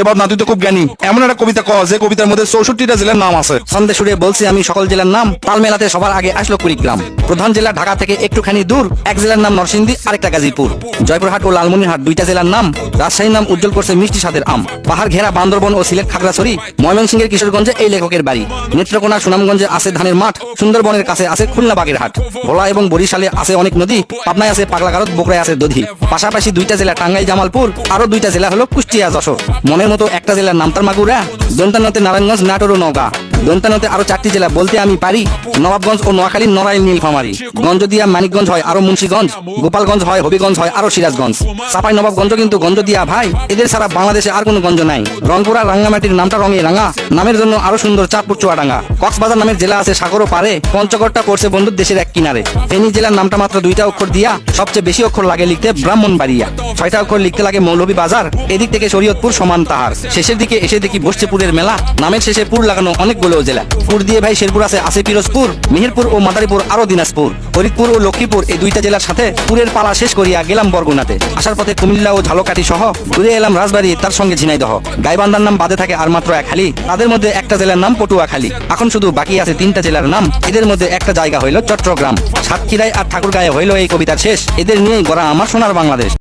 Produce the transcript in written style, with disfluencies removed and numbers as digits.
এবার না তুই তো খুব জ্ঞানী, এমন একটা কবিতা ক যে কবিতার মধ্যে 64টা জেলার নাম আছে। ছন্দে সুরে বলছি আমি সকল জেলার নাম, তাল মেলাতে সবার আগে আসলো কুড়িগ্রাম। প্রধান জেলা ঢাকা থেকে একটুখানি দূর, এক জেলার নাম নরসিংদী, আরেকটা গাজীপুর। জয়পুরহাট ও লালমনিরহাট দুইটা জেলার নাম, রাজশাহীর নাম উজ্জ্বল করছে মিষ্টি স্বাদের আম। পাহাড় ঘেরা বান্দরবন ও সিলেট খাগড়াছড়ি, ময়মনসিংহের কিশোরগঞ্জে এই লেখকের বাড়ি। নেত্রকোনা সুনামগঞ্জে আছে ধানের মাঠ, সুন্দরবনের কাছে আছে খুলনা বাগেরহাট। ভোলা এবং বরিশালে আছে অনেক নদী, পাবনায় আছে পাগলাগারদ, বগুড়ায় আছে দধি। পাশাপাশি দুইটা জেলা টাঙ্গাইল জামালপুর, আরো দুইটা জেলা হলো কুষ্টিয়া যশোর। মনের মতো একটা জেলার নাম তার মাগুরা, দন্তানতে নারায়ণগঞ্জ, নাটোর ও নওগাঁ। দন্তানতে আরো 4টি জেলা বলতে আমি পারি, নবাবগঞ্জ ও নোয়াখালী, নড়াইল, নীলফামারী। গঞ্জদিয়া মানিকগঞ্জ হয় আরো মুন্সিগঞ্জ, গোপালগঞ্জ হয় হবিগঞ্জ হয় আরো সিরাজগঞ্জ। চাপাই নবাবগঞ্জ কিন্তু গঞ্জদিয়া ভাই, এদের ছাড়া বাংলাদেশে আর কোনো গঞ্জ নাই। রংপুরা রাঙ্গামাটির নামটা রঙে রাঙা, নামের জন্য আরো সুন্দর চাঁদপুর চুয়াডাঙ্গা। কক্সবাজার নামের জেলা আছে সাগরও পারে, পঞ্চগড়টা পড়ছে বন্ধুর দেশের এক কিনারে। ফেনী জেলার নামটা মাত্র 2টা অক্ষর দিয়া, সবচেয়ে বেশি অক্ষর লাগে লিখতে ব্রাহ্মণবাড়িয়া। 6টা অক্ষর লিখতে লাগে মৌলভী বাজার, এদিক থেকে শরীয়তপুর সমান তাহার। শেষের দিকে এসে দেখি বসছে পুরের মেলা, নামের শেষে পুর লাগানো অনেকগুলো জেলা। পুর দিয়ে ভাই শেরপুর আছে পিরোজপুর, মেহেরপুর ও মাদারীপুর আরো দিনাজপুর। ফরিদপুর ও লক্ষ্মীপুর এই দুইটা জেলার সাথে পুরের পালা শেষ করিয়া গেলাম বরগুনাতে। আসার পথে কুমিল্লা ও ঝালকাঠি সহ ঘুরে এলাম রাজবাড়ী, তার সঙ্গে ঝিনাইদহ। গাইবান্ধার নাম বাদে থাকে আর মাত্র একখালি, তাদের মধ্যে একটা জেলার নাম পটুয়াখালী। এখন শুধু বাকি আছে 3টা জেলার নাম, এদের মধ্যে একটা জায়গা হইল চট্টগ্রাম। সাতক্ষীরায় আর ঠাকুরগাঁয়ে হইল এই কবিতার শেষ। এদের নিয়েই গড়া আমার সোনার বাংলাদেশ।